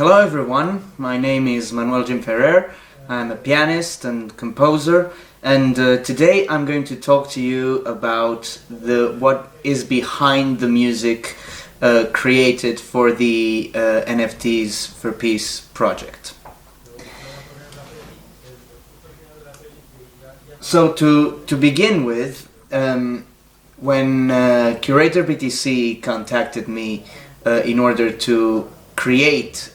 Hello everyone, my name is Manuel Gimferrer. I'm a pianist and composer, and today I'm going to talk to you about what is behind the music created for the NFTs for Peace project. So to begin with, when Curator BTC contacted me in order to create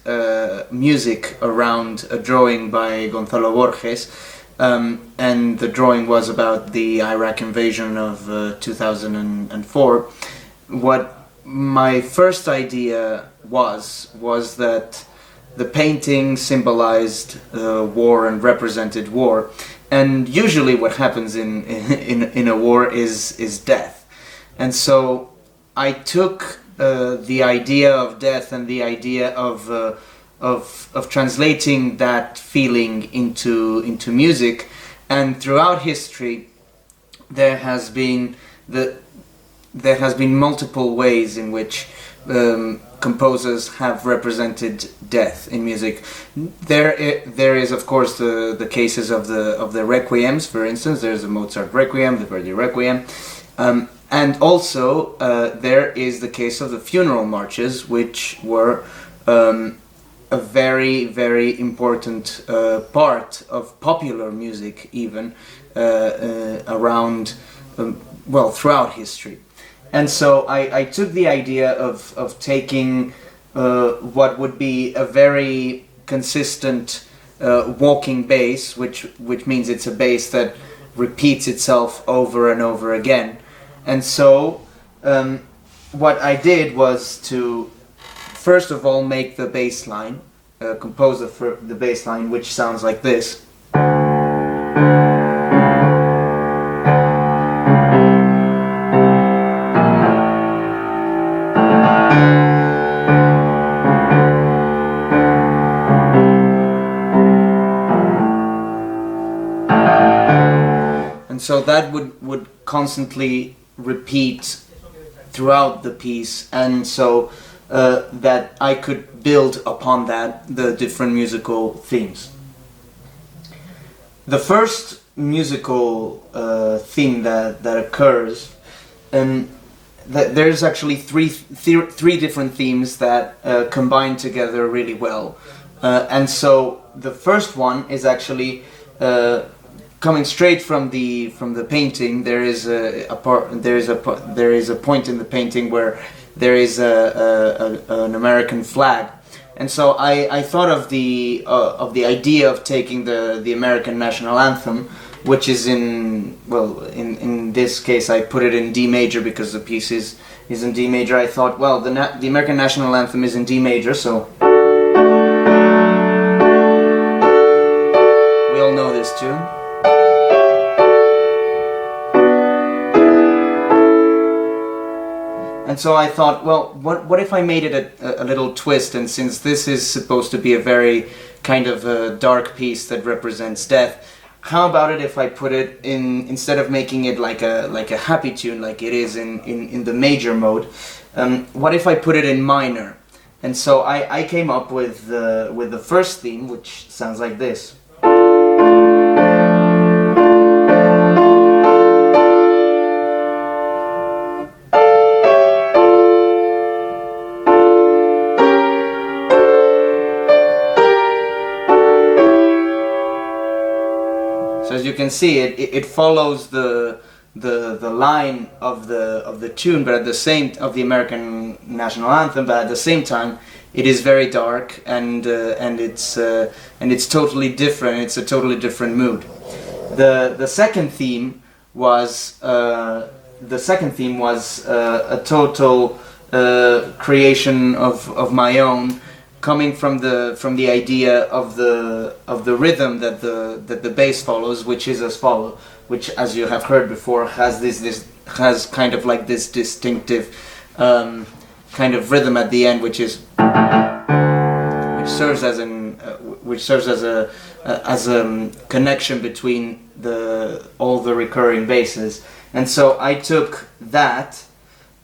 music around a drawing by Gonzalo Borges, and the drawing was about the Iraq invasion of 2004. What my first idea was that the painting symbolized war and represented war, and usually what happens in a war is death. And so I took the idea of death and the idea of translating that feeling into music, and throughout history there has been multiple ways in which composers have represented death in music. There is of course the cases of the requiems. For instance, there's the Mozart Requiem, the Verdi Requiem. And also, there is the case of the funeral marches, which were a very, very important part of popular music, even around, throughout history. And so I took the idea of taking what would be a very consistent walking bass, which means it's a bass that repeats itself over and over again. And so what I did was to first of all make the bass line, compose the bass line, which sounds like this. And so that would constantly repeat throughout the piece, and so that I could build upon that the different musical themes. The first musical theme that occurs, and there's actually three different themes that combine together really well, and so the first one is actually coming straight from the painting. There is a point in the painting where there is an American flag, and so I thought of the idea of taking the American national anthem, which is in this case I put it in D major because the piece is in D major. I thought, well, the American national anthem is in D major, so we all know this tune. And so I thought, well, what if I made it a little twist, and since this is supposed to be a very kind of a dark piece that represents death, how about it if I put it in, instead of making it like a happy tune like it is in the major mode, what if I put it in minor? And so I came up with the first theme, which sounds like this. So as you can see, it follows the line of the tune, but at the same of the American national anthem. But at the same time, it is very dark, and it's totally different. It's a totally different mood. The second theme was a total creation of my own, coming from the idea of the rhythm that the bass follows, which is as follows, which, as you have heard before, has kind of like this distinctive kind of rhythm at the end, which serves as a connection between all the recurring basses. And so I took that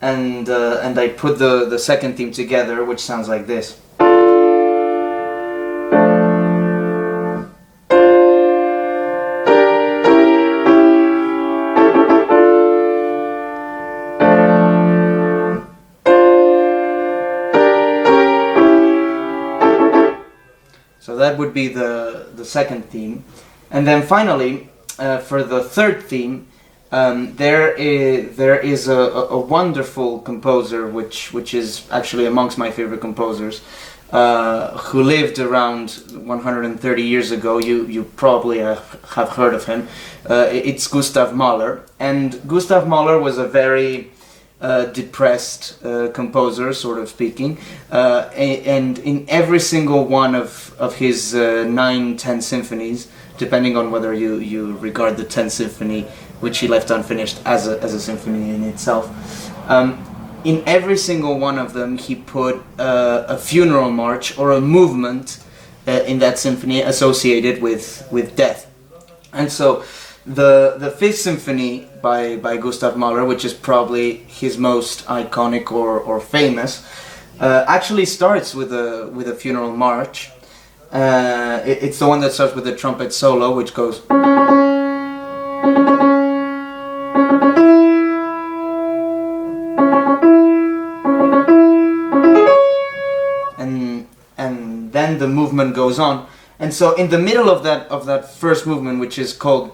and I put the second theme together, which sounds like this. So that would be the second theme. And then finally, for the third theme, there is a wonderful composer which is actually amongst my favorite composers, who lived around 130 years ago. You probably have heard of him. It's Gustav Mahler, and Gustav Mahler was a very depressed composer, sort of speaking, and in every single one of his 9-10 symphonies, depending on whether you regard the 10th symphony, which he left unfinished, as a symphony in itself, in every single one of them he put a funeral march or a movement in that symphony associated with death. And so the Fifth Symphony by Gustav Mahler, which is probably his most iconic or famous, actually starts with a funeral march. It's the one that starts with the trumpet solo, which goes. And then the movement goes on. And so in the middle of that first movement, which is called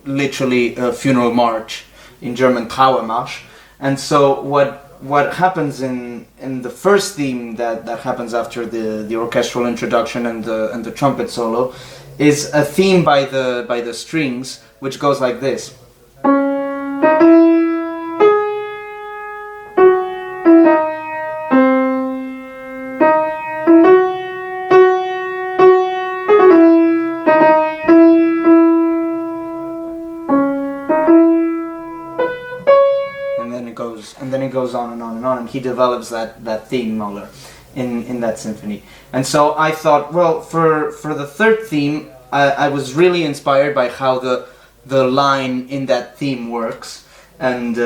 literally a funeral march, in German Trauermarsch, and so what happens in the first theme that happens after the orchestral introduction and the trumpet solo is a theme by the strings, which goes like this. And then it goes on and on and on, and he develops that theme, Mahler, in that symphony. And so I thought, well, for the third theme, I was really inspired by how the line in that theme works, and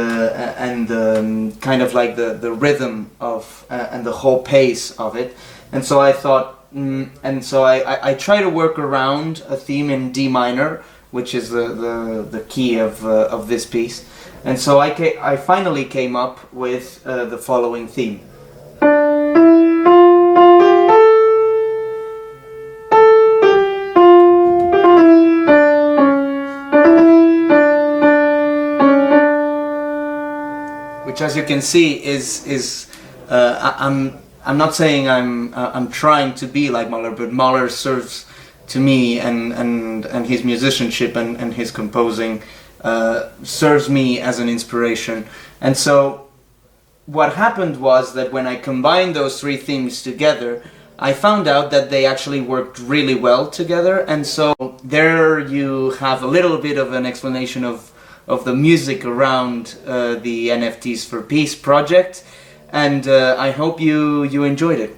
kind of like the rhythm of and the whole pace of it. And so I thought, and so I try to work around a theme in D minor, which is the key of this piece. And so I finally came up with the following theme. Which, as you can see, is I'm not saying I'm trying to be like Mahler, but Mahler serves to me and his musicianship and his composing serves me as an inspiration. And so what happened was that when I combined those three themes together, I found out that they actually worked really well together. And so there you have a little bit of an explanation of the music around the NFTs for Peace project, and I hope you enjoyed it.